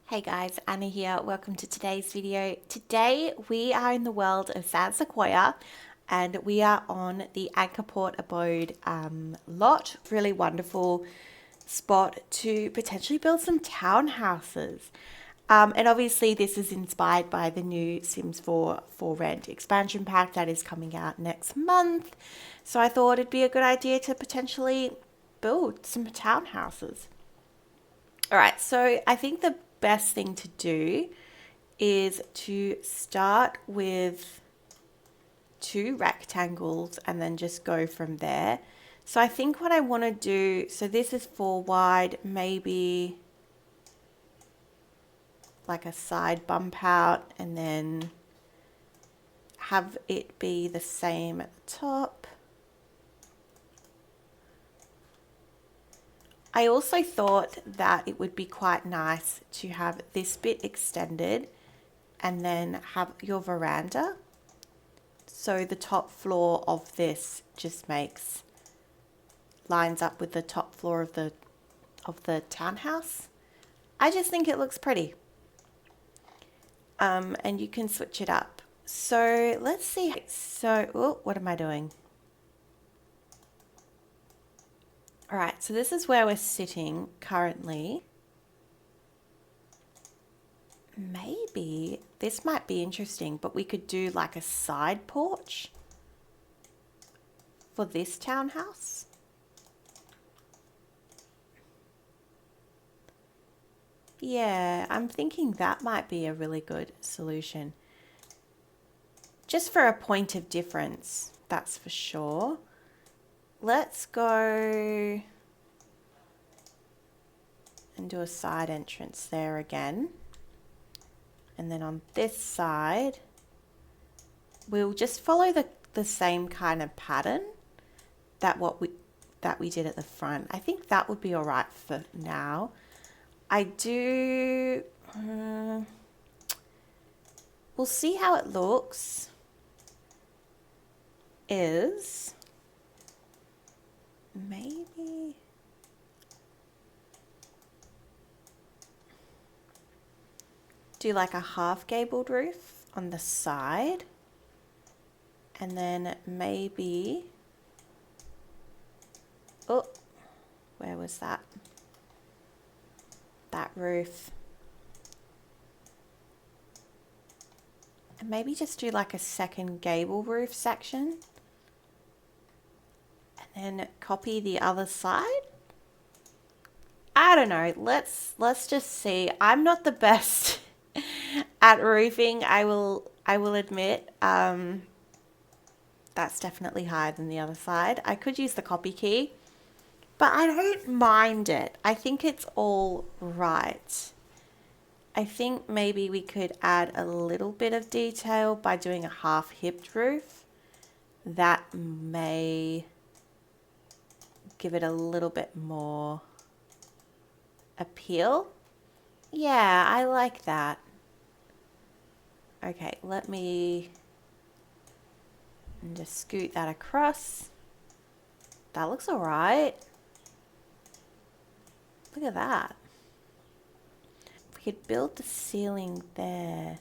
Hey guys, Anna here. Welcome to today's video. Today we are in the world of San Sequoia and we are on the Anchor Port Abode lot. Really wonderful spot to potentially build some townhouses. And obviously this is inspired by the new Sims 4 for Rent expansion pack that is coming out next month. So I thought it'd be a good idea to potentially build some townhouses. All right, so I think the best thing to do is to start with 2 rectangles and then just go from there. So I think what I want to do, so this is 4 wide, maybe like a side bump out and then have it be the same at the top. I also thought that it would be quite nice to have this bit extended and then have your veranda. So the top floor of this just lines up with the top floor of the townhouse. I just think it looks pretty. And you can switch it up. So let's see. So, what am I doing? All right, so this is where we're sitting currently. Maybe this might be interesting, but we could do like a side porch for this townhouse. Yeah, I'm thinking that might be a really good solution. Just for a point of difference, that's for sure. Let's go and do a side entrance there again. And then on this side, we'll just follow the same kind of pattern that we did at the front. I think that would be all right for now. We'll see how it looks. Maybe do like a half gabled roof on the side, and then maybe, where was that roof, and maybe just do like a second gable roof section and then copy the other side. I don't know, let's just see. I'm not the best at roofing, I will admit. That's definitely higher than the other side. I could use the copy key, but I don't mind it. I think it's all right. I think maybe we could add a little bit of detail by doing a half hipped roof. That may give it a little bit more appeal. Yeah, I like that. Okay, let me just scoot that across. That looks all right. Look at that. We could build the ceiling there.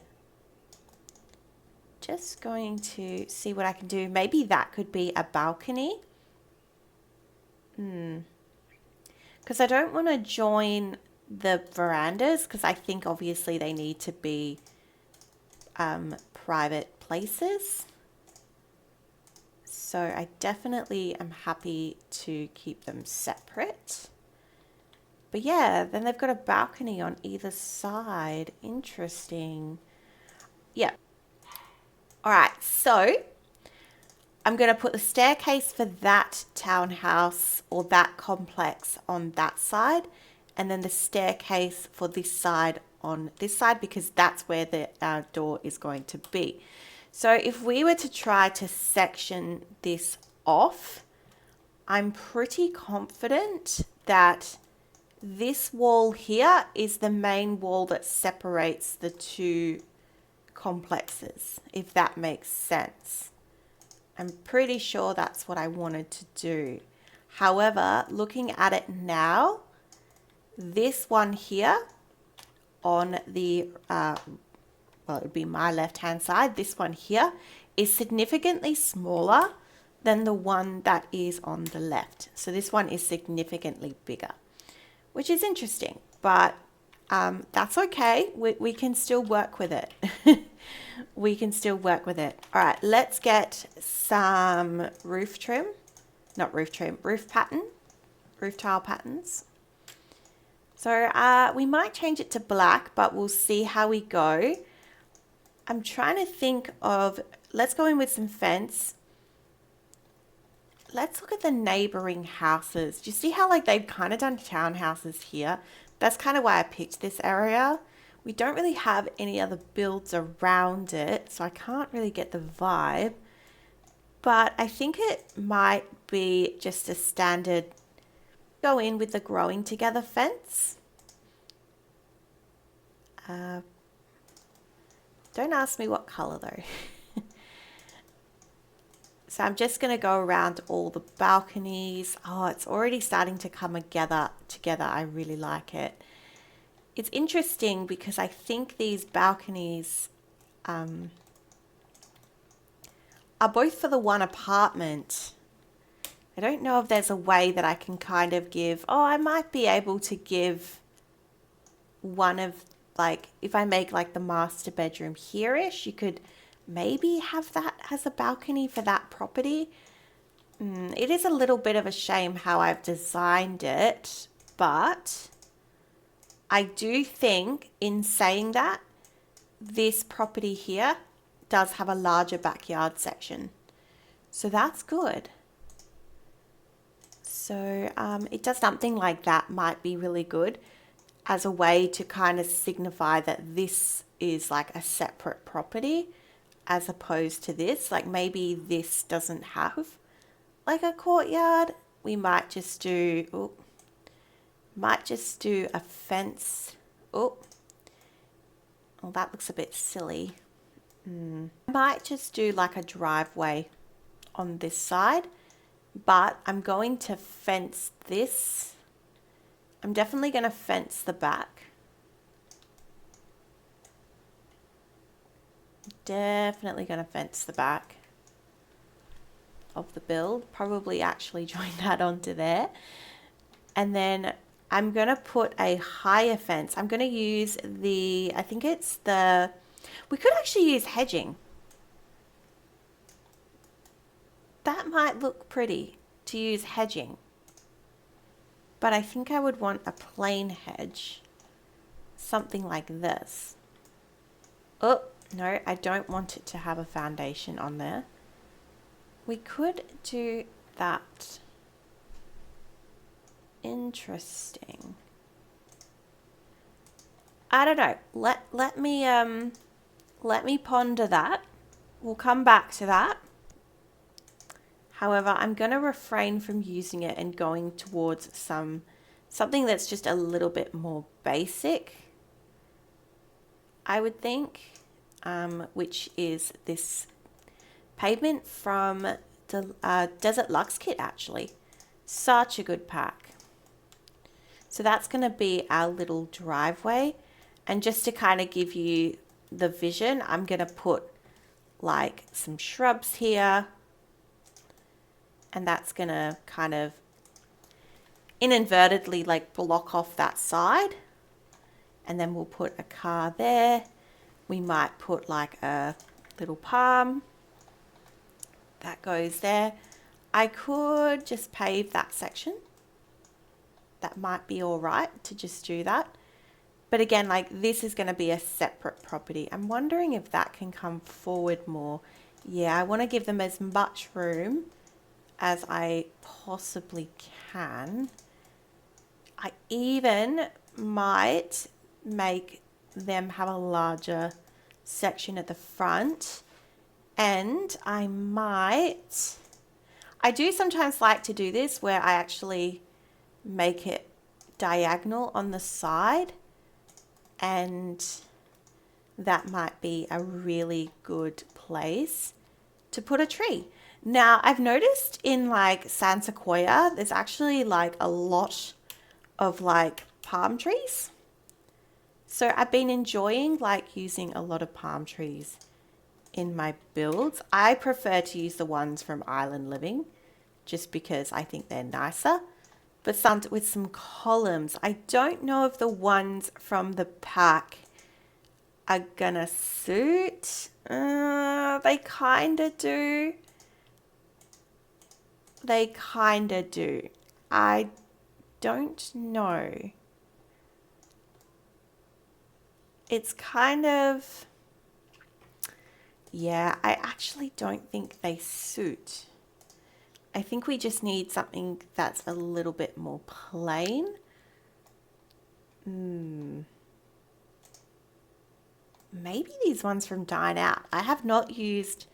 Just going to see what I can do. Maybe that could be a balcony. Because I don't want to join the verandas, because I think obviously they need to be private places. So I definitely am happy to keep them separate. But yeah, then they've got a balcony on either side. Interesting. Yeah. All right, so I'm going to put the staircase for that townhouse or that complex on that side, and then the staircase for this side on this side, because that's where the door is going to be. So if we were to try to section this off, I'm pretty confident that this wall here is the main wall that separates the 2 complexes, if that makes sense. I'm pretty sure that's what I wanted to do. However, looking at it now, this one here on the, well, it would be my left-hand side, this one here, is significantly smaller than the one that is on the left. So this one is significantly bigger, which is interesting, but that's okay. We can still work with it. We can still work with it. All right, let's get some roof trim, not roof trim, roof tile patterns. So we might change it to black, but we'll see how we go. I'm trying to think of, let's go in with some fence. Let's look at the neighboring houses. Do you see how like they've kind of done townhouses here? That's kind of why I picked this area. We don't really have any other builds around it, so I can't really get the vibe. But I think it might be just a standard, go in with the growing together fence. Don't ask me what color though. So I'm just going to go around all the balconies. Oh, it's already starting to come together. I really like it. It's interesting because I think these balconies are both for the one apartment. I don't know if there's a way that I can kind of give, oh, I might be able to give one of, like, if I make like the master bedroom here-ish, you could maybe have that as a balcony for that property. It is a little bit of a shame how I've designed it, but I do think in saying that, this property here does have a larger backyard section. So that's good. So it does something like that might be really good as a way to kind of signify that this is like a separate property as opposed to this. Like maybe this doesn't have like a courtyard. We might just do, a fence. Oh, that looks a bit silly. Might just do like a driveway on this side, but I'm going to fence this. I'm definitely going to fence the back. Definitely going to fence the back of the build. Probably actually join that onto there. And then I'm going to put a higher fence. I'm going to use the, I think it's the, we could actually use hedging. That might look pretty to use hedging. But I think I would want a plain hedge. Something like this. Oh, no, I don't want it to have a foundation on there. We could do that. Interesting. I don't know. Let me ponder that. We'll come back to that. However, I'm going to refrain from using it and going towards something that's just a little bit more basic, I would think, which is this pavement from the Desert Luxe kit, actually. Such a good pack. So that's going to be our little driveway. And just to kind of give you the vision, I'm going to put like some shrubs here. And that's going to kind of inadvertently like block off that side. And then we'll put a car there. We might put like a little palm that goes there. I could just pave that section. That might be all right to just do that. But again, like this is going to be a separate property. I'm wondering if that can come forward more. Yeah, I want to give them as much room as I possibly can. I even might make them have a larger section at the front, and I do sometimes like to do this where I actually make it diagonal on the side, and that might be a really good place to put a tree. Now, I've noticed in like San Sequoia, there's actually like a lot of like palm trees. So I've been enjoying like using a lot of palm trees in my builds. I prefer to use the ones from Island Living just because I think they're nicer. But some with some columns. I don't know if the ones from the pack are gonna suit. They kinda do. They kinda do. I don't know. It's kind of, yeah, I actually don't think they suit. I think we just need something that's a little bit more plain. Maybe these ones from Dine Out. I have not used,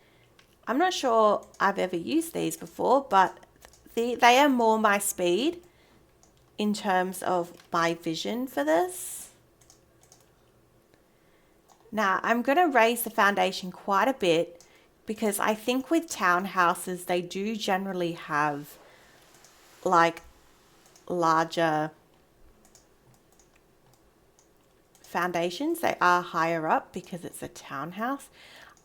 I'm not sure I've ever used these before, but they are more my speed in terms of my vision for this. Now I'm going to raise the foundation quite a bit because I think with townhouses, they do generally have like larger foundations. They are higher up because it's a townhouse.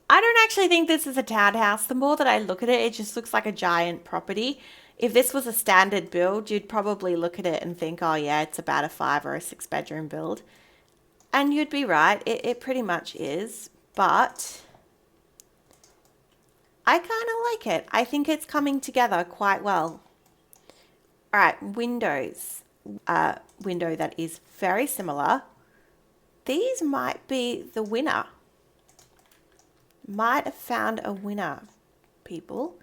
I don't actually think this is a townhouse. The more that I look at it, it just looks like a giant property. If this was a standard build, you'd probably look at it and think, oh yeah, it's about a 5 or a 6 bedroom build. And you'd be right, it pretty much is, but I kind of like it. I think it's coming together quite well. All right, windows. Window that is very similar. These might be the winner. Might have found a winner, people.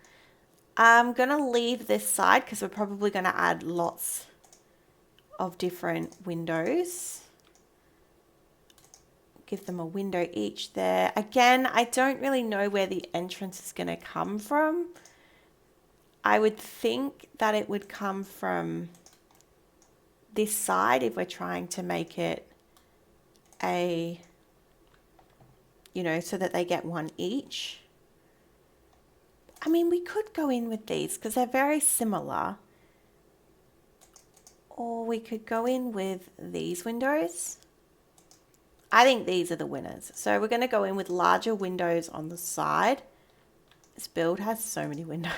I'm going to leave this side because we're probably going to add lots of different windows. Give them a window each there. Again, I don't really know where the entrance is going to come from. I would think that it would come from this side if we're trying to make it a, you know, so that they get one each. I mean, we could go in with these because they're very similar. Or we could go in with these windows. I think these are the winners. So we're going to go in with larger windows on the side. This build has so many windows.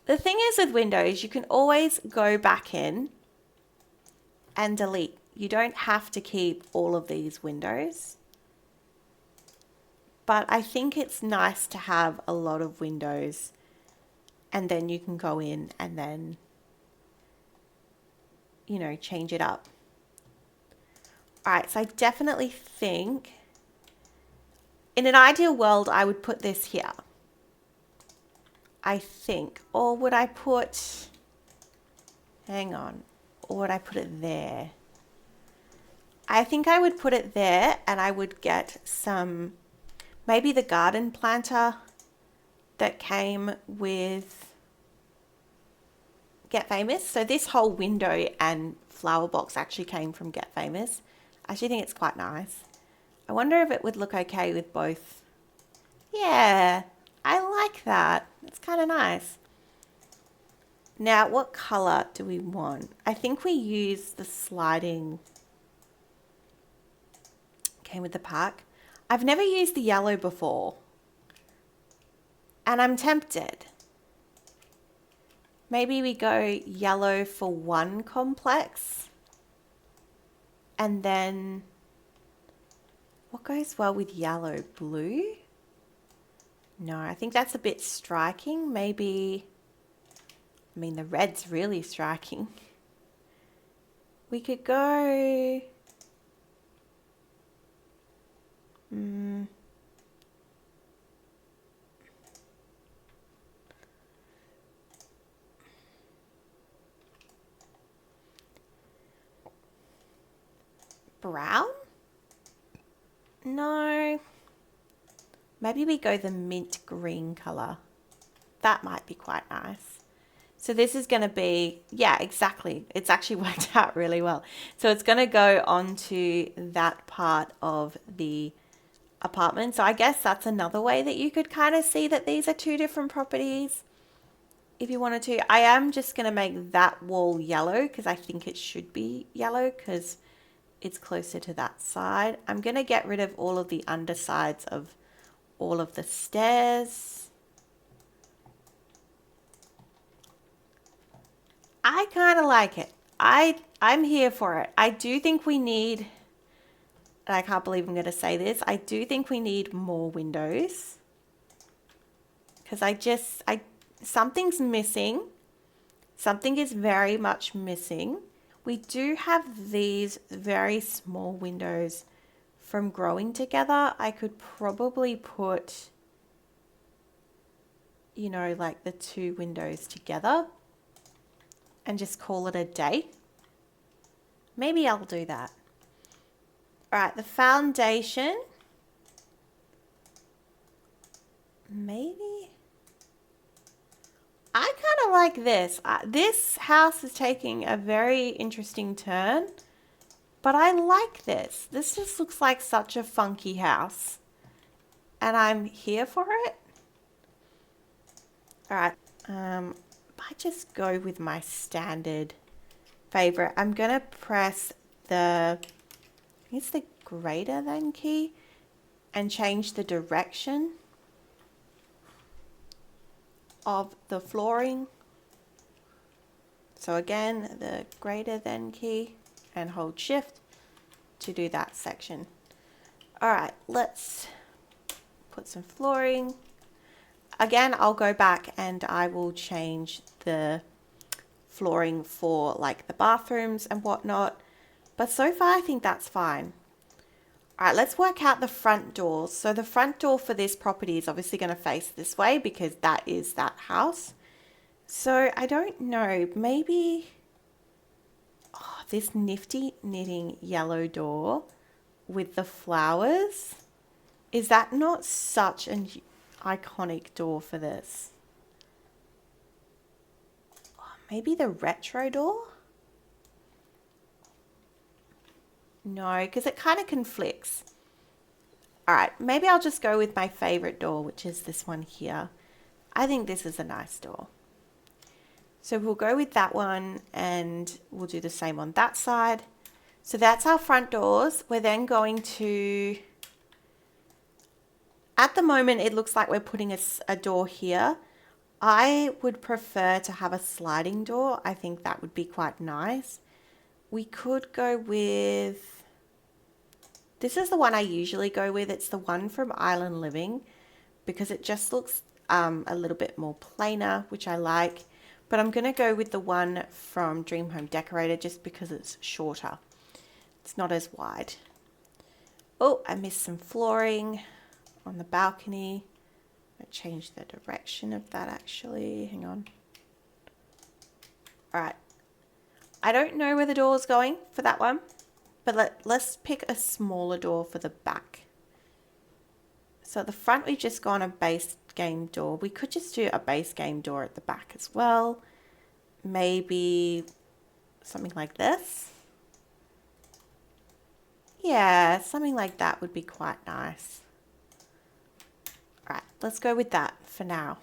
The thing is with windows, you can always go back in and delete. You don't have to keep all of these windows. But I think it's nice to have a lot of windows and then you can go in and then, you know, change it up. All right, so I definitely think in an ideal world, I would put this here. I think, or would I put, hang on, or would I put it there? I think I would put it there and I would get some, maybe the garden planter that came with Get Famous. So this whole window and flower box actually came from Get Famous. I actually think it's quite nice. I wonder if it would look okay with both. Yeah, I like that. It's kind of nice. Now, what color do we want? I think we use the sliding, came with the pack. I've never used the yellow before. And I'm tempted. Maybe we go yellow for one complex. And then, what goes well with yellow? Blue? No, I think that's a bit striking. Maybe, I mean, the red's really striking. We could go, brown? No. Maybe we go the mint green color. That might be quite nice. So this is going to be, yeah, exactly. It's actually worked out really well. So it's going to go onto that part of the apartment. So I guess that's another way that you could kind of see that these are two different properties. If you wanted to, I am just going to make that wall yellow because I think it should be yellow because it's closer to that side. I'm going to get rid of all of the undersides of all of the stairs. I kind of like it. I'm here for it. I do think we need, and I can't believe I'm going to say this, I do think we need more windows. Because something's missing. Something is very much missing. We do have these very small windows from growing together. I could probably put, you know, like the two windows together and just call it a day. Maybe I'll do that. All right, the foundation. Maybe. I kind of like this. This house is taking a very interesting turn, but I like this. This just looks like such a funky house, and I'm here for it. All right, I just go with my standard favorite. I'm gonna press the, I think it's the greater than key, and change the direction of the flooring. So again, the greater than key, and hold shift to do that section. All right, let's put some flooring. Again, I'll go back and I will change the flooring for like the bathrooms and whatnot. But so far, I think that's fine. All right, let's work out the front doors. So the front door for this property is obviously going to face this way because that is that house. So I don't know, maybe this nifty knitting yellow door with the flowers. Is that not such an iconic door for this? Maybe the retro door? No, because it kind of conflicts. All right, maybe I'll just go with my favorite door, which is this one here. I think this is a nice door. So we'll go with that one and we'll do the same on that side. So that's our front doors. We're then going to, at the moment, it looks like we're putting a door here. I would prefer to have a sliding door. I think that would be quite nice. We could go with, this is the one I usually go with. It's the one from Island Living because it just looks a little bit more plainer, which I like. But I'm going to go with the one from Dream Home Decorator just because it's shorter. It's not as wide. Oh, I missed some flooring on the balcony. I changed the direction of that actually. Hang on. All right. I don't know where the door is going for that one, but let's pick a smaller door for the back. So at the front, we've just gone a base game door. We could just do a base game door at the back as well. Maybe something like this. Yeah, something like that would be quite nice. All right, let's go with that for now.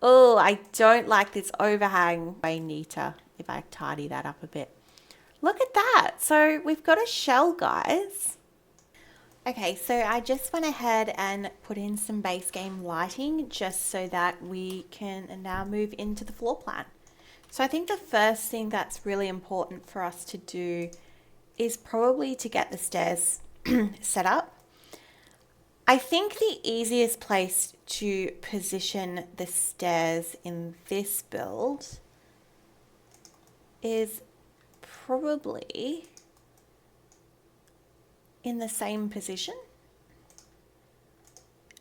Oh, I don't like this overhang. Way neater if I tidy that up a bit. Look at that. So we've got a shell, guys. Okay, so I just went ahead and put in some base game lighting just so that we can now move into the floor plan. So I think the first thing that's really important for us to do is probably to get the stairs set up. I think the easiest place to position the stairs in this build is probably in the same position.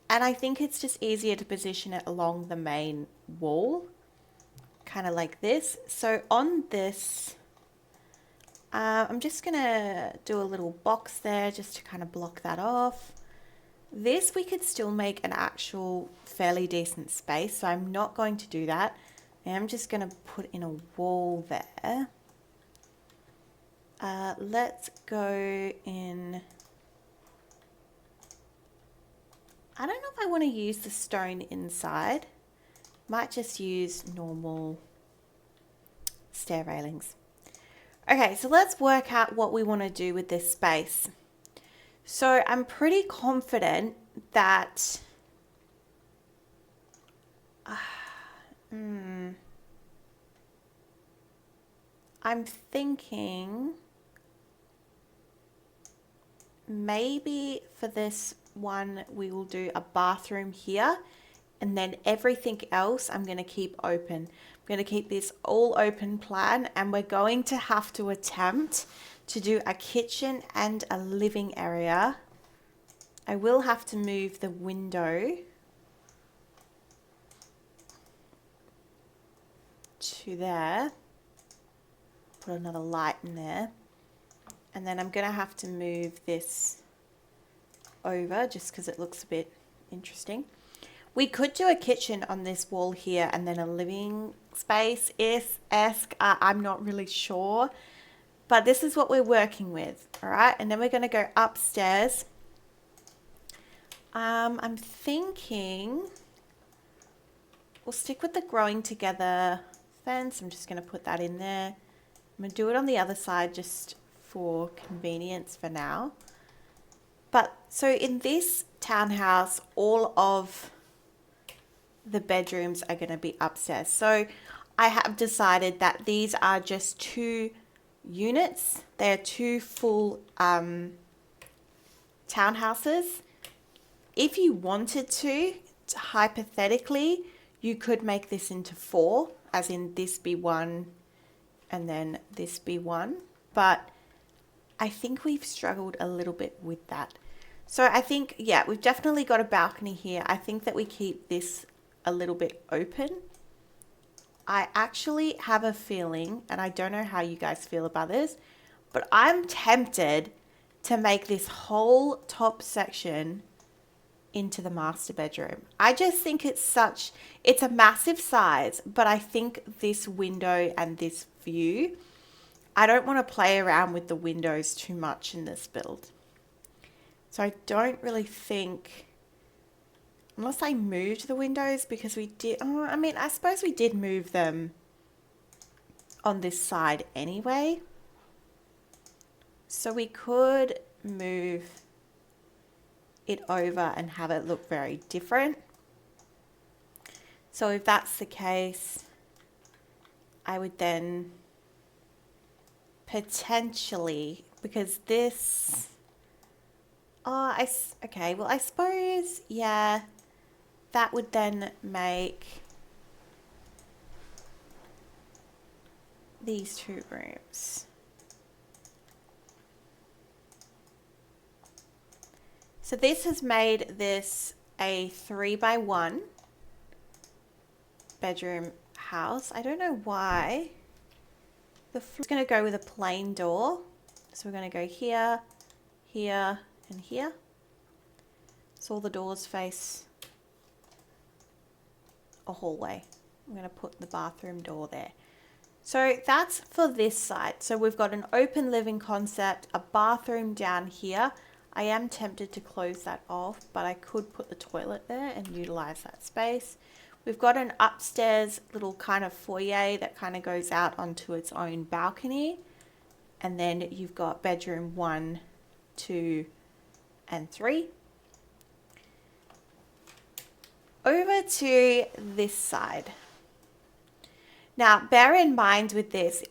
And I think it's just easier to position it along the main wall, kind of like this. So on this, I'm just gonna do a little box there just to kind of block that off. This we could still make an actual fairly decent space, so I'm not going to do that. I'm just gonna put in a wall there. Let's go in. I don't know if I want to use the stone inside. Might just use normal stair railings. Okay, so let's work out what we want to do with this space. So I'm pretty confident that I'm thinking maybe for this one we will do a bathroom here, and then everything else I'm going to keep open. I'm going to keep this all open plan, and we're going to have to attempt to do a kitchen and a living area. I will have to move the window to there, put another light in there, and then I'm going to have to move this over just because it looks a bit interesting. We could do a kitchen on this wall here and then a living space-esque. I'm not really sure, but this is what we're working with. All right, and then we're going to go upstairs. I'm thinking we'll stick with the growing together fence. I'm just going to put that in there. I'm going to do it on the other side just for convenience for now. But so in this townhouse, all of the bedrooms are going to be upstairs. So I have decided that these are just 2 units. They're 2 full townhouses. If you wanted to, hypothetically, you could make this into 4, as in this be 1 and then this be 1. But I think we've struggled a little bit with that. So I think, yeah, we've definitely got a balcony here. I think that we keep this a little bit open. I actually have a feeling, and I don't know how you guys feel about this, but I'm tempted to make this whole top section into the master bedroom. I just think it's a massive size, but I think this window and this view, I don't want to play around with the windows too much in this build. So I don't really think, unless I moved the windows, because we did, I suppose we did move them on this side anyway. So we could move it over and have it look very different. So if that's the case, I would then potentially, because this, okay, well, I suppose, yeah, that would then make these 2 rooms. So this has made this a 3x1 bedroom house. I don't know why. The floor's going to go with a plain door. So we're going to go here, here, and here. So all the doors face a hallway. I'm going to put the bathroom door there. So that's for this side. So we've got an open living concept, a bathroom down here. I am tempted to close that off, but I could put the toilet there and utilize that space. We've got an upstairs little kind of foyer that kind of goes out onto its own balcony. And then you've got bedroom 1, 2, and 3. Over to this side. Now, bear in mind with this,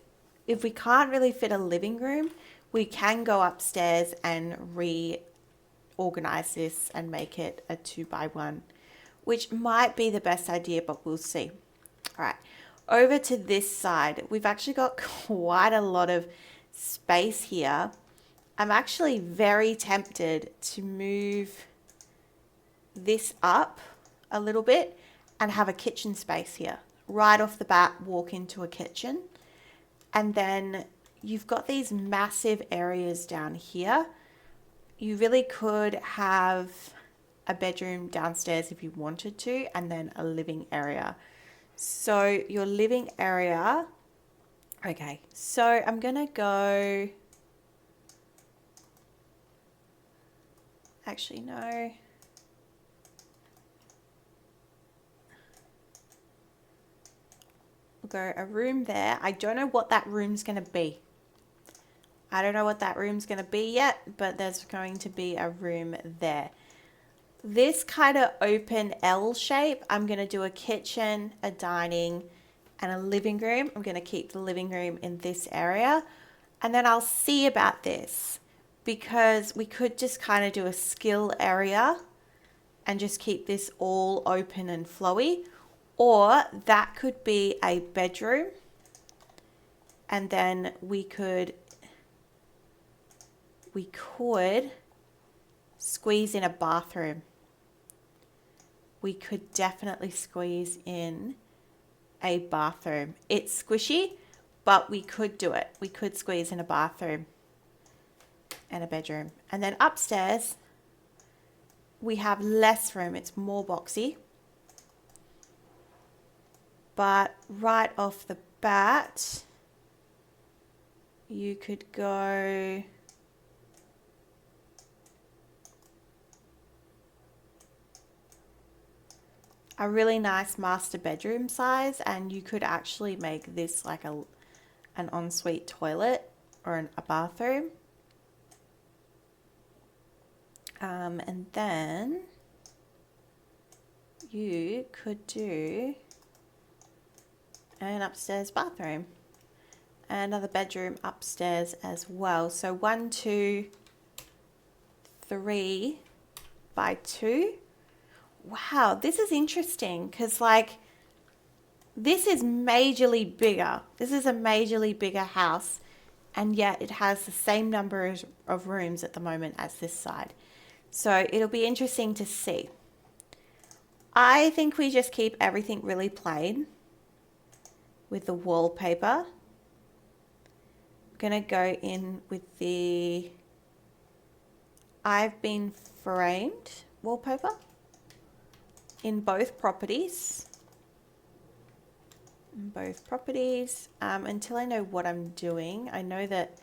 if we can't really fit a living room, we can go upstairs and reorganize this and make it a 2x1, which might be the best idea, but we'll see. All right, over to this side, we've actually got quite a lot of space here. I'm actually very tempted to move this up a little bit and have a kitchen space here. Right off the bat, walk into a kitchen, and then you've got these massive areas down here. You really could have a bedroom downstairs if you wanted to, and then a living area. So your living area, okay, so I'm gonna go, actually no. We'll go a room there. I don't know what that room's gonna be. I don't know what that room's going to be yet, but there's going to be a room there. This kind of open L shape, I'm going to do a kitchen, a dining, and a living room. I'm going to keep the living room in this area. And then I'll see about this, because we could just kind of do a skill area and just keep this all open and flowy. Or that could be a bedroom. And then we could squeeze in a bathroom. We could definitely squeeze in a bathroom. It's squishy, but we could do it. We could squeeze in a bathroom and a bedroom. And then upstairs, we have less room. It's more boxy. But right off the bat, you could go a really nice master bedroom size, and you could actually make this like an ensuite toilet or a bathroom. And then you could do an upstairs bathroom, another bedroom upstairs as well. So 1, 2, 3 by 2. Wow, this is interesting, because like this is majorly bigger. This is a majorly bigger house, and yet it has the same number of rooms at the moment as this side. So it'll be interesting to see. I think we just keep everything really plain with the wallpaper. I'm gonna go in with the I've Been Framed wallpaper in both properties. Until I know what I'm doing. I know that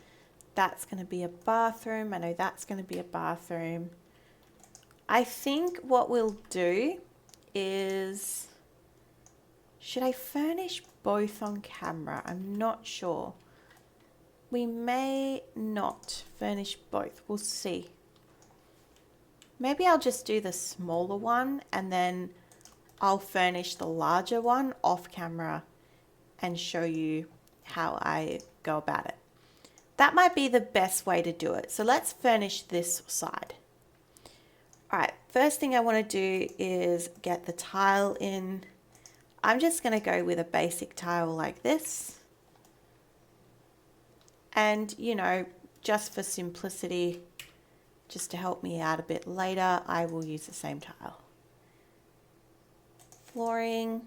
that's going to be a bathroom. I know that's going to be a bathroom. I think what we'll do is, should I furnish both on camera? I'm not sure. We may not furnish both. We'll see. Maybe I'll just do the smaller one, and then I'll furnish the larger one off camera and show you how I go about it. That might be the best way to do it. So let's furnish this side. All right, first thing I want to do is get the tile in. I'm just going to go with a basic tile like this. And, you know, just for simplicity, just to help me out a bit later, I will use the same tile. Flooring.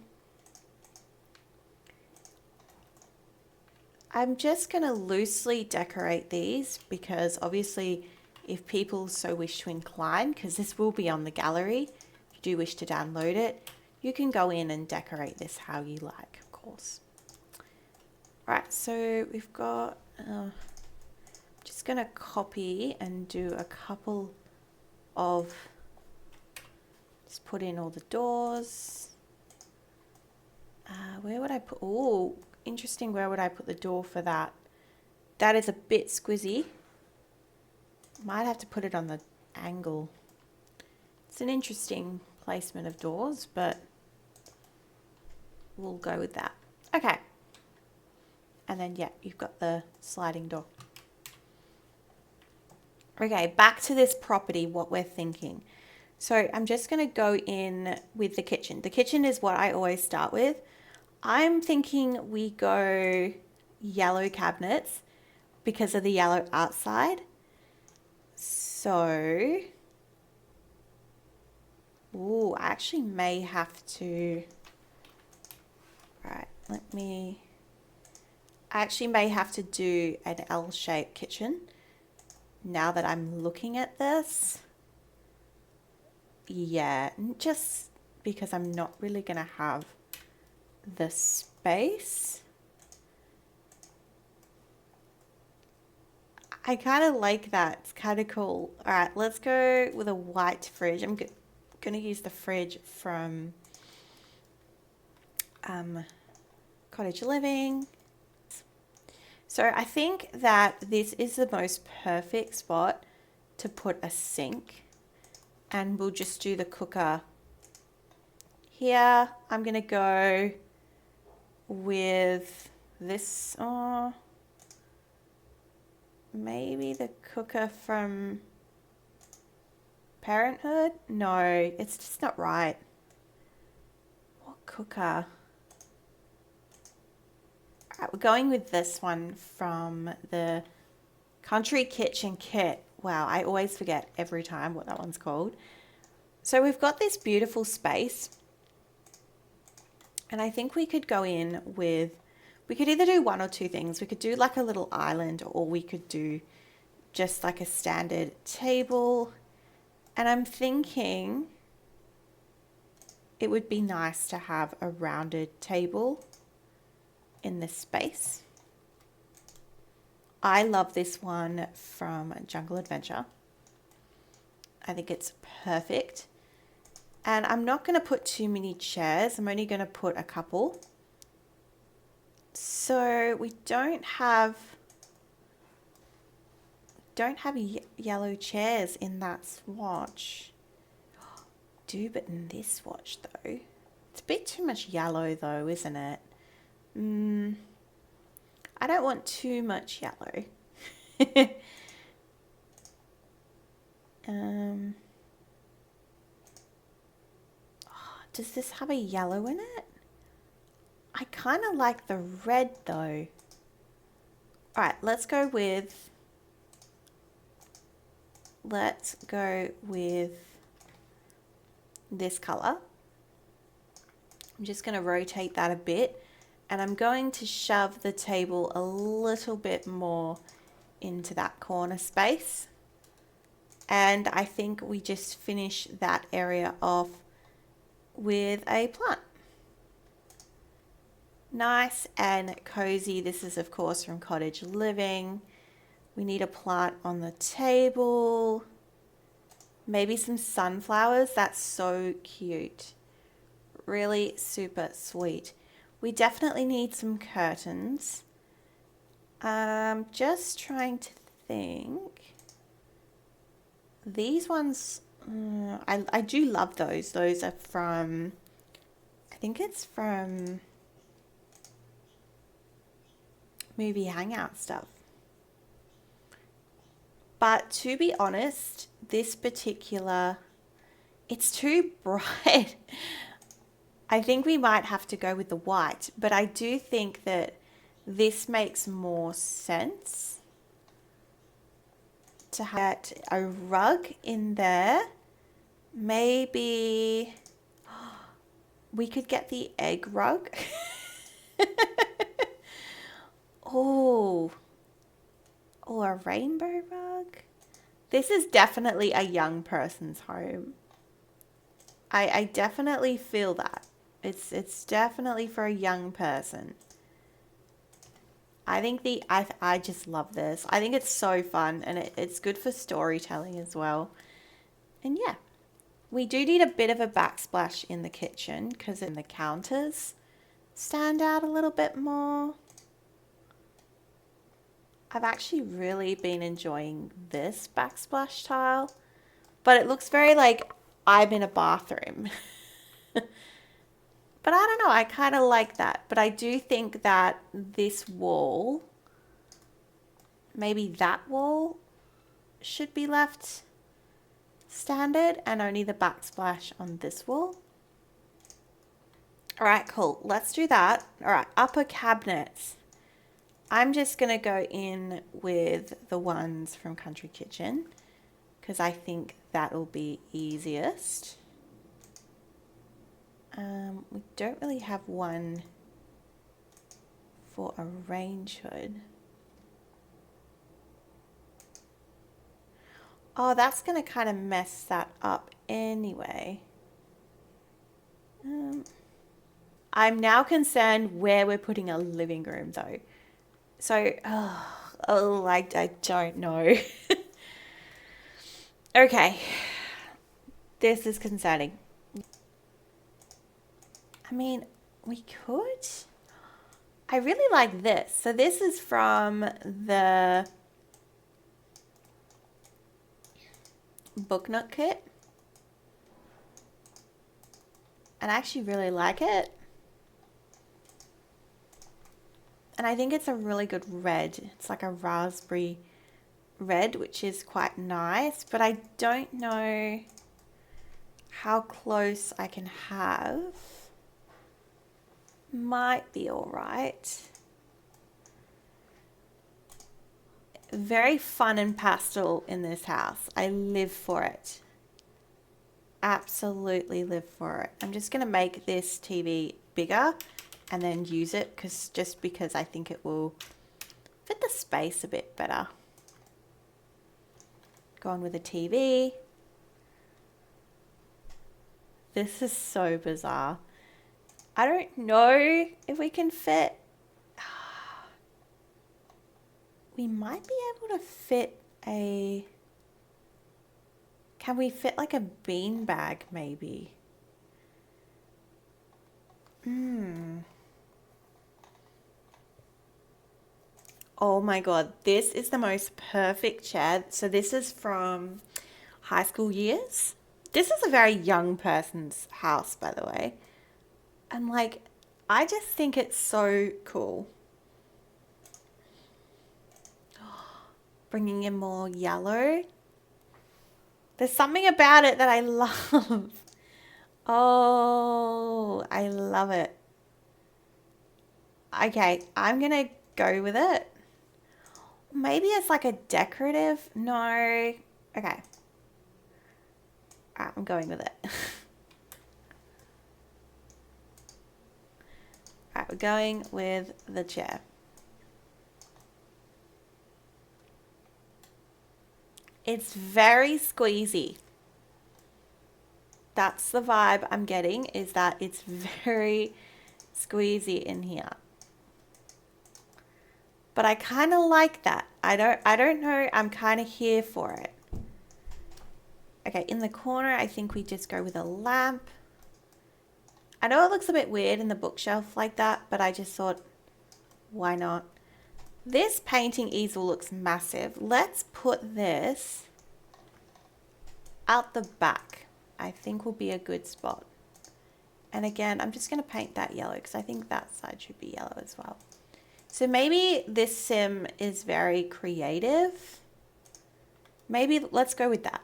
I'm just going to loosely decorate these, because obviously if people so wish to incline, because this will be on the gallery, if you do wish to download it, you can go in and decorate this how you like, of course. Right, so we've got, just going to copy and do a couple of, just put in all the doors. Where would I put, oh, interesting, where would I put the door for that? That is a bit squizzy. Might have to put it on the angle. It's an interesting placement of doors, but we'll go with that. Okay. And then, yeah, you've got the sliding door. Okay, back to this property, what we're thinking. So I'm just going to go in with the kitchen. The kitchen is what I always start with. I'm thinking we go yellow cabinets because of the yellow outside. So, ooh, I actually may have to, right, I actually may have to do an L-shaped kitchen now that I'm looking at this. Yeah, just because I'm not really going to have the space. I kind of like that. It's kind of cool. All right, let's go with a white fridge. I'm going to use the fridge from Cottage Living. So I think that this is the most perfect spot to put a sink, and we'll just do the cooker here. I'm going to go with this, maybe the cooker from Parenthood. No, it's just not right. What cooker? All right, we're going with this one from the Country Kitchen Kit. Wow, I always forget every time what that one's called. So we've got this beautiful space, and I think we could go in with, we could either do one or two things. We could do like a little island, or we could do just like a standard table. And I'm thinking it would be nice to have a rounded table in this space. I love this one from Jungle Adventure. I think it's perfect. And I'm not going to put too many chairs. I'm only going to put a couple. So we don't have yellow chairs in that swatch. Do, but in this swatch though. It's a bit too much yellow though, isn't it? I don't want too much yellow. Does this have a yellow in it? I kind of like the red though. All right, let's go with this color. I'm just going to rotate that a bit, and I'm going to shove the table a little bit more into that corner space. And I think we just finish that area off with a plant. Nice and cozy. This is of course from Cottage Living. We need a plant on the table. Maybe some sunflowers. That's so cute. Really super sweet. We definitely need some curtains. Just trying to think. These ones, I do love those. Those are from, I think it's from Movie Hangout stuff. But to be honest, this particular, it's too bright. I think we might have to go with the white, but I do think that this makes more sense to have a rug in there. Maybe we could get the egg rug. Oh, or a rainbow rug. This is definitely a young person's home. I definitely feel that. It's definitely for a young person. I think I just love this. I think it's so fun, and it's good for storytelling as well. And yeah, we do need a bit of a backsplash in the kitchen because then the counters stand out a little bit more. I've actually really been enjoying this backsplash tile, but it looks very like I'm in a bathroom. But I don't know, I kind of like that. But I do think that this wall, maybe that wall should be left standard and only the backsplash on this wall. All right, cool. Let's do that. All right, upper cabinets. I'm just going to go in with the ones from Country Kitchen because I think that'll be easiest. We don't really have one for a range hood. Oh, that's going to kind of mess that up anyway. I'm now concerned where we're putting a living room though. So, I don't know. Okay, this is concerning. I mean, we could. I really like this. So this is from the Book Nook kit. And I actually really like it. And I think it's a really good red. It's like a raspberry red, which is quite nice. But I don't know how close I can have. Might be all right. Very fun and pastel in this house. I live for it. Absolutely live for it. I'm just going to make this TV bigger and then use it just because I think it will fit the space a bit better. Go on with the TV. This is so bizarre. I don't know if we can fit. We might be able to fit a... Can we fit like a bean bag maybe? Oh my God, this is the most perfect chair. So this is from high school years. This is a very young person's house, by the way. And like, I just think it's so cool. Bringing in more yellow. There's something about it that I love. Oh, I love it. Okay, I'm gonna go with it. Maybe it's like a decorative. No. Okay. I'm going with it. Alright, we're going with the chair. It's very squeezy. That's the vibe I'm getting, is that it's very squeezy in here. But I kind of like that. I don't know, I'm kind of here for it. Okay, in the corner, I think we just go with a lamp. I know it looks a bit weird in the bookshelf like that, but I just thought, why not? This painting easel looks massive. Let's put this out the back. I think will be a good spot. And again, I'm just going to paint that yellow because I think that side should be yellow as well. So maybe this sim is very creative. Maybe let's go with that.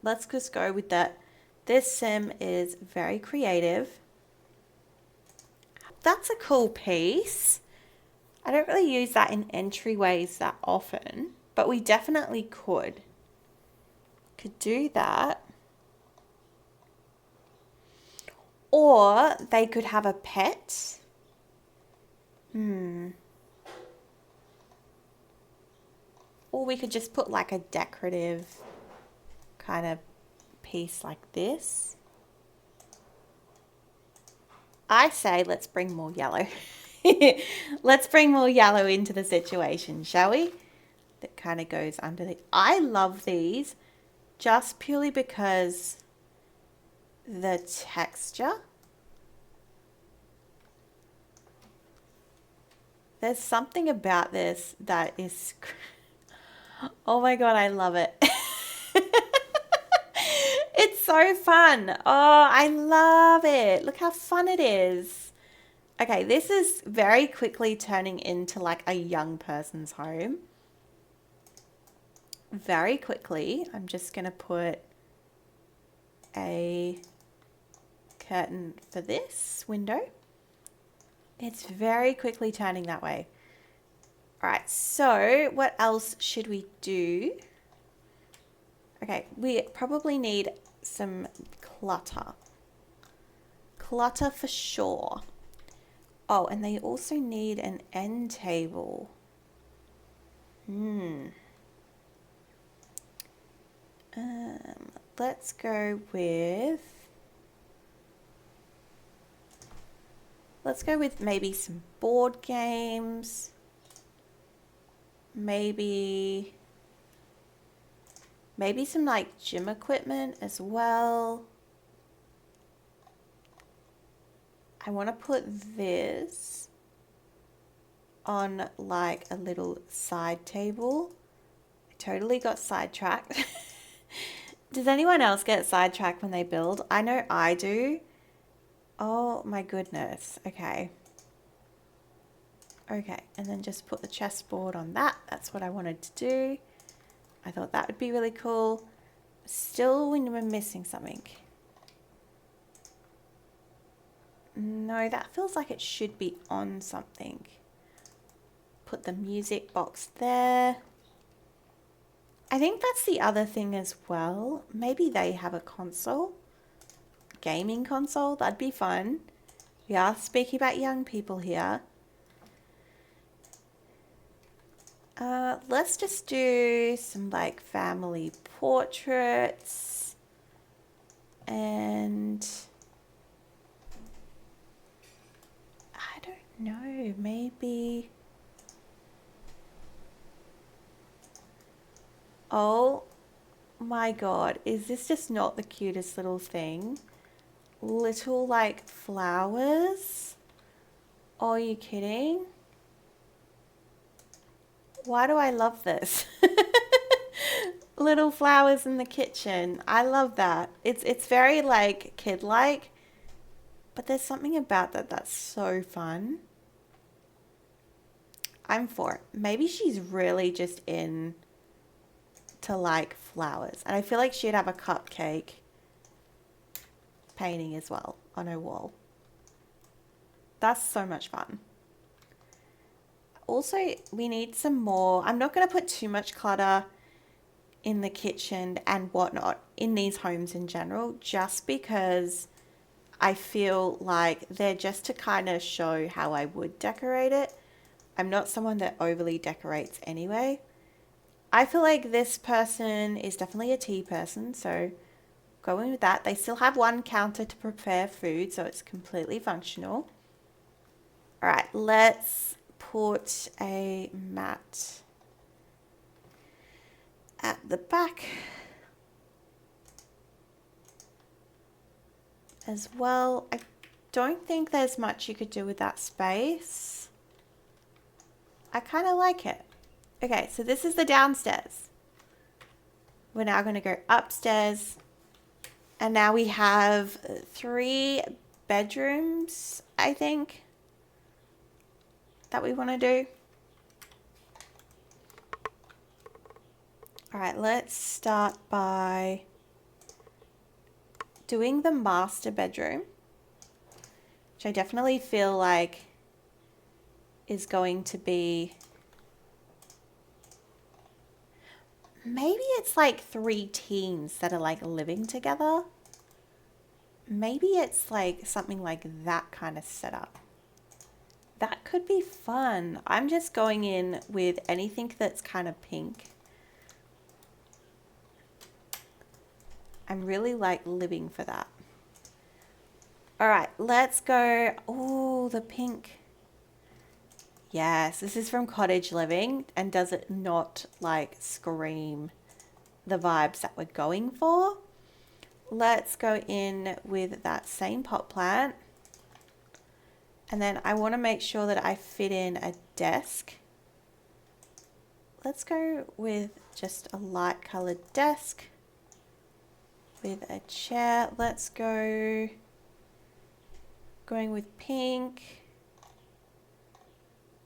Let's just go with that. This sim is very creative. That's a cool piece. I don't really use that in entryways that often, but we definitely could. Could do that. Or they could have a pet. Or we could just put like a decorative kind of piece like this. I say let's bring more yellow. Let's bring more yellow into the situation, shall we? That kind of goes under the... I love these just purely because the texture. There's something about this that is... Oh my God, I love it. It's so fun. Oh, I love it. Look how fun it is. Okay, this is very quickly turning into like a young person's home. Very quickly, I'm just going to put a curtain for this window. It's very quickly turning that way. All right, so what else should we do? Okay, we probably need some clutter. Clutter for sure. Oh, and they also need an end table. Let's go with... Let's go with maybe some board games. Maybe some like gym equipment as well. I want to put this on like a little side table. I totally got sidetracked. Does anyone else get sidetracked when they build? I know I do. Oh my goodness. Okay. Okay, and then just put the chessboard on that. That's what I wanted to do. I thought that would be really cool. Still, we're missing something. No, that feels like it should be on something. Put the music box there. I think that's the other thing as well. Maybe they have a console. Gaming console. That'd be fun. We are speaking about young people here. Let's just do some like family portraits and I don't know, maybe. Oh my God, is this just not the cutest little thing? Little like flowers? Oh, are you kidding? Why do I love this? Little flowers in the kitchen. I love that. It's very like kid-like, but there's something about that that's so fun. I'm for it. Maybe she's really just in to like flowers. And I feel like she'd have a cupcake painting as well on her wall. That's so much fun. Also, we need some more. I'm not going to put too much clutter in the kitchen and whatnot in these homes in general, just because I feel like they're just to kind of show how I would decorate it. I'm not someone that overly decorates anyway. I feel like this person is definitely a tea person, so going with that. They still have one counter to prepare food, so it's completely functional. All right, let's put a mat at the back as well. I don't think there's much you could do with that space. I kind of like it. Okay, so this is the downstairs. We're now going to go upstairs. And now we have 3 bedrooms, I think, that we want to do. All right, let's start by doing the master bedroom, which I definitely feel like is going to be, maybe it's like 3 teens that are like living together. Maybe it's like something like that kind of setup. That could be fun. I'm just going in with anything that's kind of pink. I'm really like living for that. All right, let's go. Oh, the pink. Yes, this is from Cottage Living, and does it not like scream the vibes that we're going for? Let's go in with that same pot plant. And then I want to make sure that I fit in a desk. Let's go with just a light colored desk with a chair. Let's go going with pink.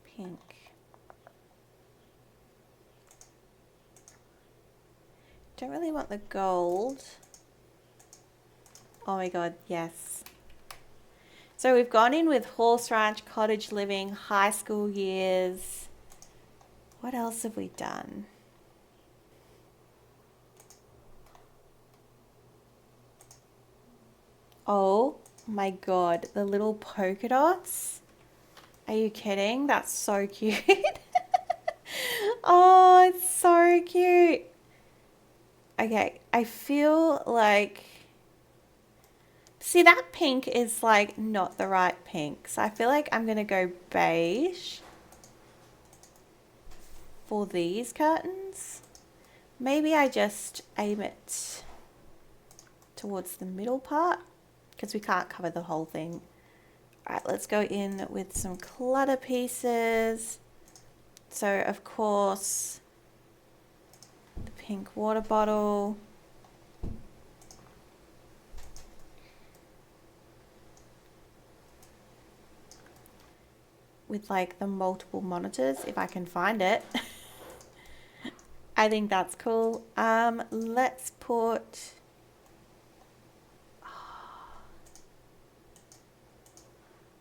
Pink. Don't really want the gold. Oh my God, yes. So we've gone in with horse ranch, cottage living, high school years. What else have we done? Oh my God, the little polka dots. Are you kidding? That's so cute. Oh, it's so cute. Okay, I feel like, see, that pink is like not the right pink. So I feel like I'm gonna go beige for these curtains. Maybe I just aim it towards the middle part because we can't cover the whole thing. All right, let's go in with some clutter pieces. So of course, the pink water bottle. With like the multiple monitors, if I can find it. I think that's cool. Let's put,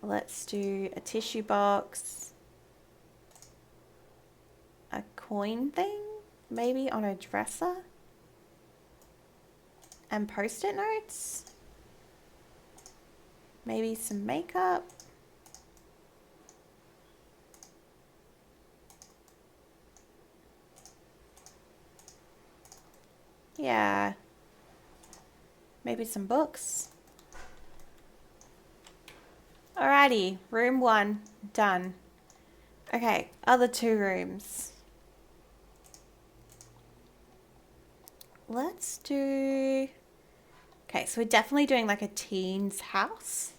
let's do a tissue box, a coin thing, maybe on a dresser, and post-it notes, maybe some makeup. Yeah, maybe some books. Alrighty, room 1, done. Okay, other 2 rooms. Let's do... Okay, so we're definitely doing like a teen's house.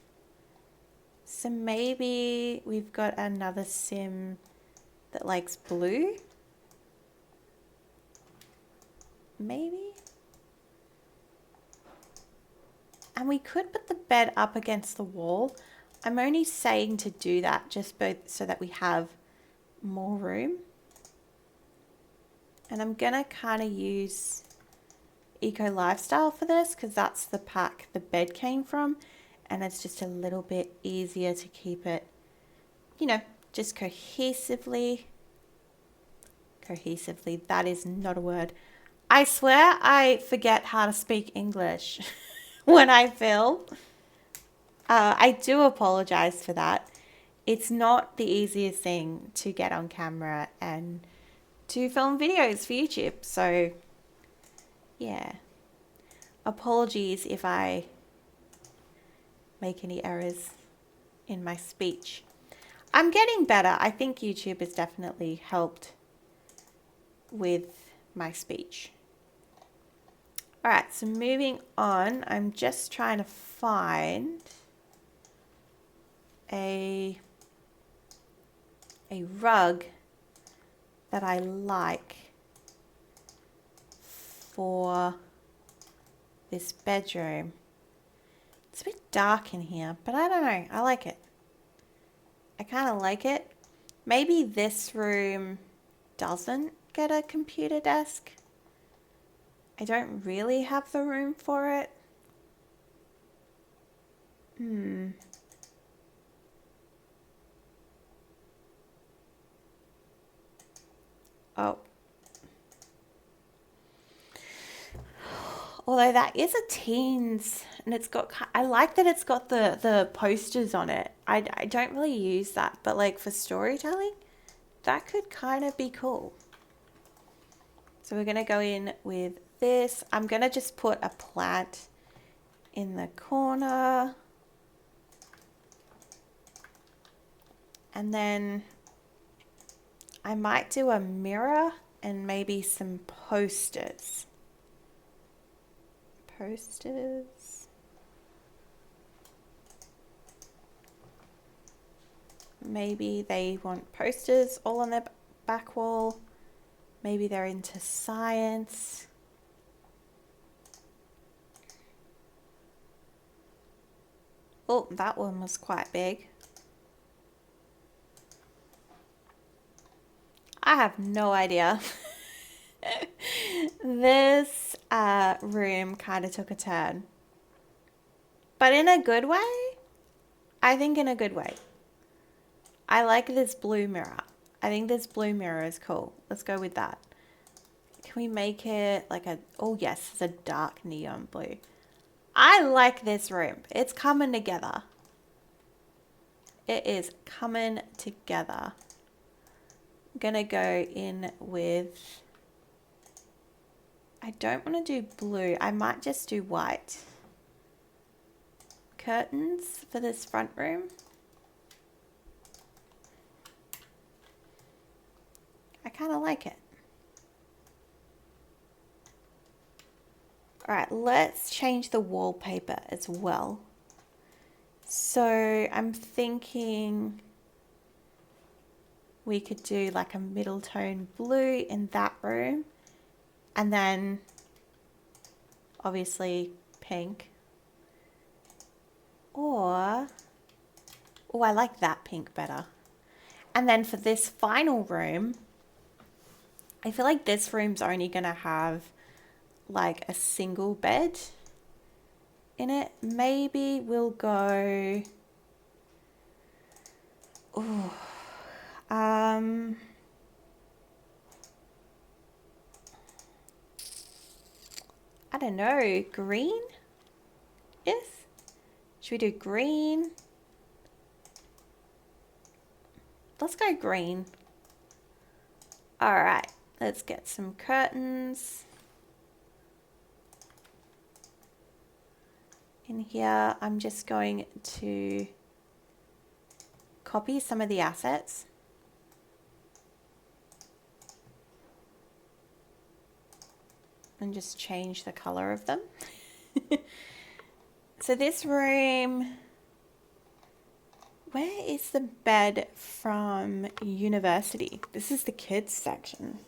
So maybe we've got another sim that likes blue. Maybe. And we could put the bed up against the wall. I'm only saying to do that just both so that we have more room. And I'm gonna kind of use Eco Lifestyle for this because that's the pack the bed came from, and it's just a little bit easier to keep it, you know, just cohesively, that is not a word. I swear I forget how to speak English when I film. I do apologize for that. It's not the easiest thing to get on camera and to film videos for YouTube. So yeah, apologies if I make any errors in my speech. I'm getting better. I think YouTube has definitely helped with my speech. All right, so moving on, I'm just trying to find a rug that I like for this bedroom. It's a bit dark in here, but I don't know. I like it. I kind of like it. Maybe this room doesn't get a computer desk. I don't really have the room for it. Oh. Although that is a teens, and it's got, I like that it's got the posters on it. I don't really use that, but like for storytelling, that could kind of be cool. So we're going to go in with this. I'm going to just put a plant in the corner. And then I might do a mirror and maybe some posters. Maybe they want posters all on their back wall. Maybe they're into science. Oh, that one was quite big. I have no idea. This room kind of took a turn. But in a good way. I think in a good way. I like this blue mirror. I think this blue mirror is cool. Let's go with that. Can we make it like a... Oh yes, it's a dark neon blue. I like this room. It's coming together. It is coming together. I'm gonna go in with... I don't want to do blue. I might just do white. Curtains for this front room. I kind of like it. All right, let's change the wallpaper as well. So I'm thinking we could do like a middle tone blue in that room. And then obviously pink. Or, oh, I like that pink better. And then for this final room, I feel like this room's only going to have like a single bed in it. Maybe we'll go, oh, I don't know, green? Yes? Should we do green? Let's go green. All right, let's get some curtains in here. I'm just going to copy some of the assets. And just change the color of them. So this room, where is the bed from university? This is the kids section.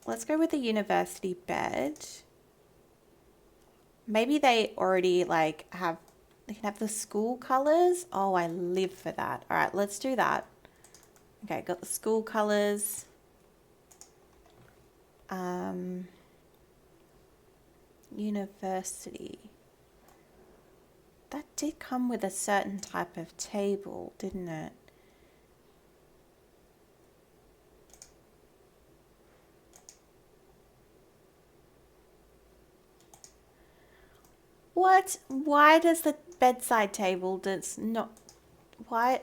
Let's go with the university bed. Maybe they already like they can have the school colors. Oh, I live for that. All right, let's do that. Okay, got the school colors. University. That did come with a certain type of table, didn't it? What? Why does the bedside table why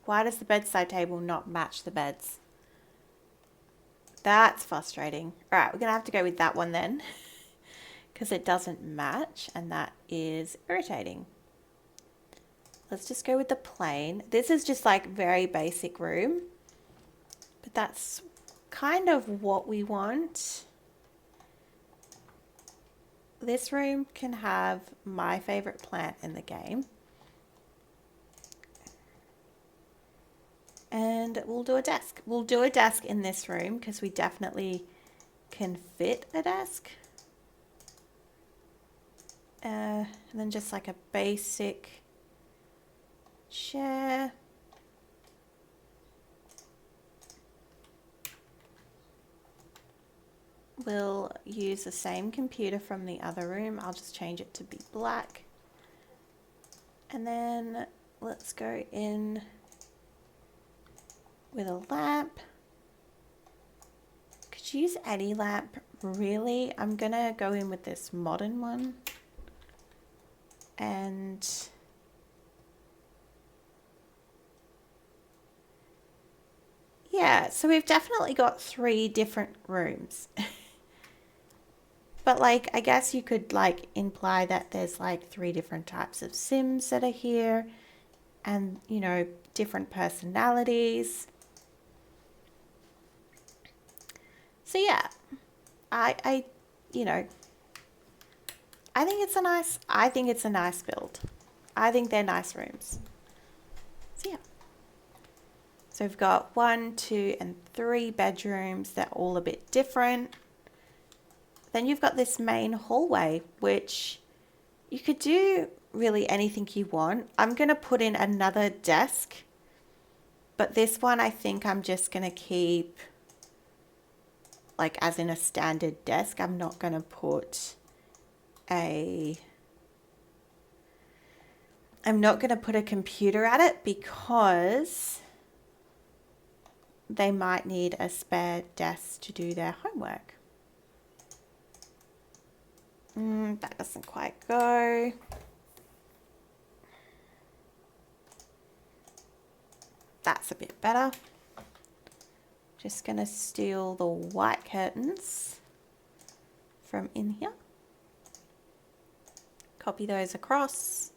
does the bedside table not match the beds? That's frustrating. All right, we're going to have to go with that one then because it doesn't match and that is irritating. Let's just go with the plain. This is just like very basic room, but that's kind of what we want. This room can have my favorite plant in the game. And we'll do a desk. We'll do a desk in this room because we definitely can fit a desk. And then just like a basic chair. We'll use the same computer from the other room. I'll just change it to be black. And then let's go in with a lamp. Could you use any lamp, really? I'm gonna go in with this modern one. And yeah, so we've definitely got 3 different rooms. But like, I guess you could like imply that there's like 3 different types of Sims that are here and, you know, different personalities. So yeah, I you know, I think it's a nice build. I think they're nice rooms. So yeah. So we've got 1, 2, and 3 bedrooms. They're all a bit different. Then you've got this main hallway, which you could do really anything you want. I'm going to put in another desk, but this one I think I'm just going to keep like as in a standard desk. I'm not going to put a computer at it because they might need a spare desk to do their homework. That doesn't quite go. That's a bit better. Just going to steal the white curtains from in here. Copy those across.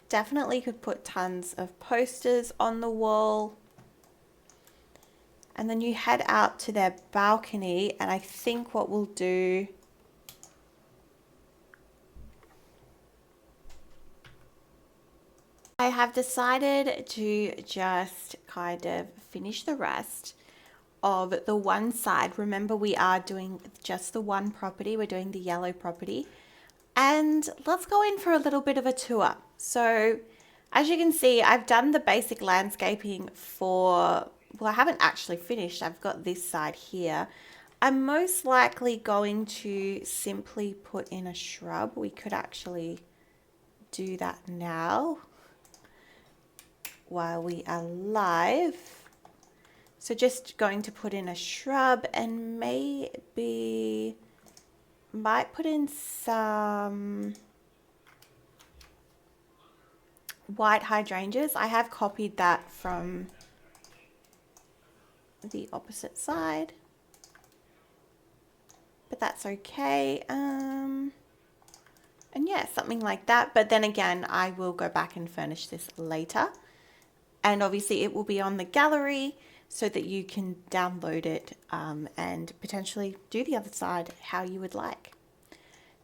Definitely could put tons of posters on the wall. And then you head out to their balcony, and I think what we'll do I have decided to just kind of finish the rest of the one side. Remember, we are doing just the one property. We're doing the yellow property. And let's go in for a little bit of a tour. So as you can see, I've done the basic landscaping for, well, I haven't actually finished. I've got this side here. I'm most likely going to simply put in a shrub. We could actually do that now while we are live. So just going to put in a shrub and maybe might put in some white hydrangeas. I have copied that from the opposite side, but that's okay. And yeah, something like that. But then again, I will go back and furnish this later. And obviously it will be on the gallery so that you can download it and potentially do the other side how you would like.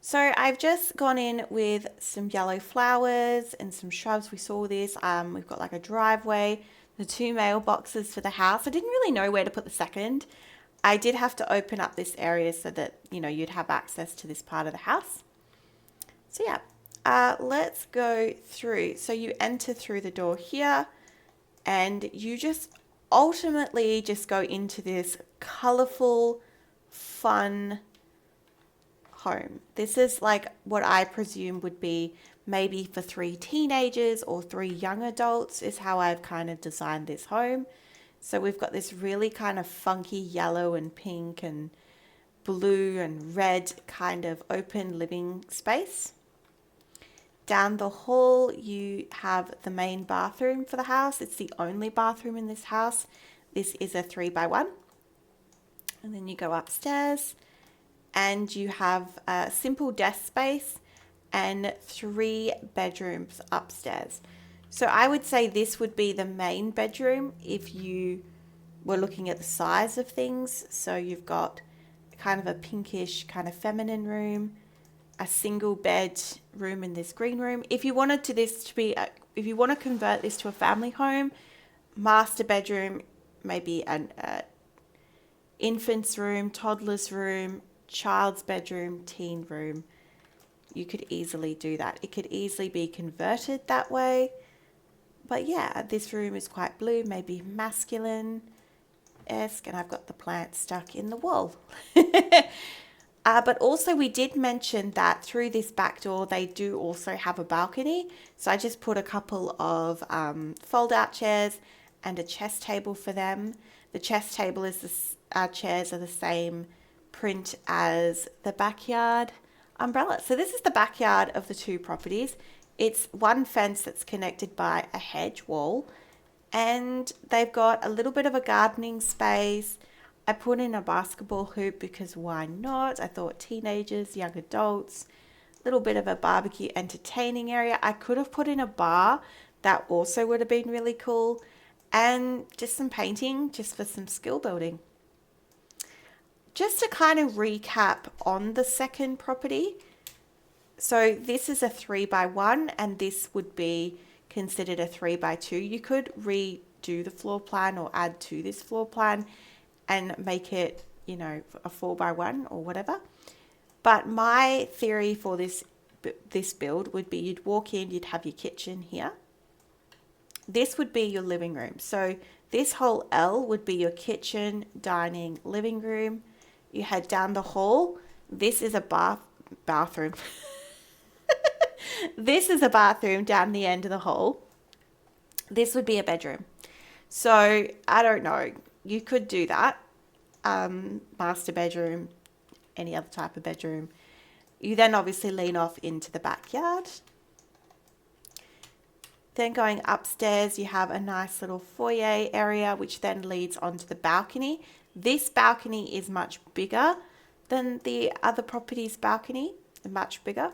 So I've just gone in with some yellow flowers and some shrubs. We saw this. We've got like a driveway, the 2 mailboxes for the house. I didn't really know where to put the second. I did have to open up this area so that, you know, you'd have access to this part of the house. So yeah, let's go through. So you enter through the door here and you just ultimately just go into this colorful, fun home. This is like what I presume would be maybe for 3 teenagers or 3 young adults is how I've kind of designed this home. So we've got this really kind of funky yellow and pink and blue and red kind of open living space. Down the hall you have the main bathroom for the house. It's the only bathroom in this house. This is a 3x1. And then you go upstairs and you have a simple desk space and 3 bedrooms upstairs. So I would say this would be the main bedroom if you were looking at the size of things. So you've got kind of a pinkish kind of feminine room, a single bed room in this green room. If you wanted if you want to convert this to a family home, master bedroom, maybe an infant's room, toddler's room, child's bedroom, teen room, you could easily do that. It could easily be converted that way. But yeah, this room is quite blue, maybe masculine-esque, and I've got the plant stuck in the wall. But also we did mention that through this back door, they do also have a balcony. So I just put a couple of fold-out chairs and a chess table for them. The chess table is chairs are the same print as the backyard umbrella. So this is the backyard of the 2 properties. It's one fence that's connected by a hedge wall, and they've got a little bit of a gardening space. I put in a basketball hoop because why not? I thought teenagers, young adults, a little bit of a barbecue entertaining area. I could have put in a bar. That also would have been really cool. And just some painting, just for some skill building. Just to kind of recap on the second property. So this is a 3x1 and this would be considered a 3x2. You could redo the floor plan or add to this floor plan and make it, you know, a 4x1 or whatever. But my theory for this build would be you'd walk in, you'd have your kitchen here. This would be your living room. So this whole L would be your kitchen, dining, living room. You head down the hall. This is a bathroom. This is a bathroom down the end of the hall. This would be a bedroom. So I don't know. You could do that. Master bedroom, any other type of bedroom. You then obviously lean off into the backyard. Then going upstairs, you have a nice little foyer area, which then leads onto the balcony. This balcony is much bigger than the other property's balcony, much bigger.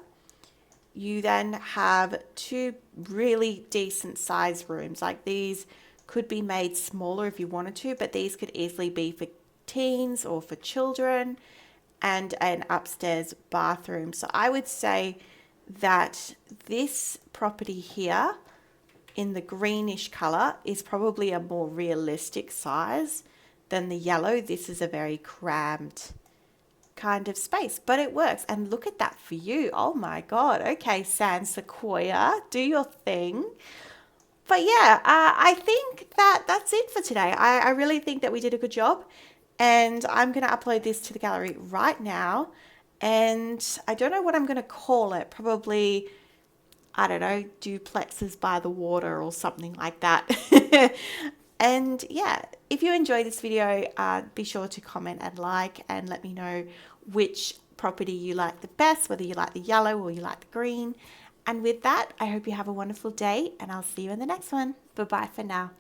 You then have 2 really decent size rooms. Like these could be made smaller if you wanted to, but these could easily be for teens or for children, and an upstairs bathroom. So I would say that this property here in the greenish color is probably a more realistic size than the yellow. This is a very crammed kind of space, but it works. And look at that for you. Oh my God. Okay, Sand Sequoia, do your thing. But yeah, I think that's it for today. I really think that we did a good job, and I'm going to upload this to the gallery right now. And I don't know what I'm going to call it. Probably, I don't know, duplexes by the water or something like that. And yeah, if you enjoy this video, be sure to comment and like and let me know which property you like the best, whether you like the yellow or you like the green. And with that, I hope you have a wonderful day, and I'll see you in the next one. Bye-bye for now.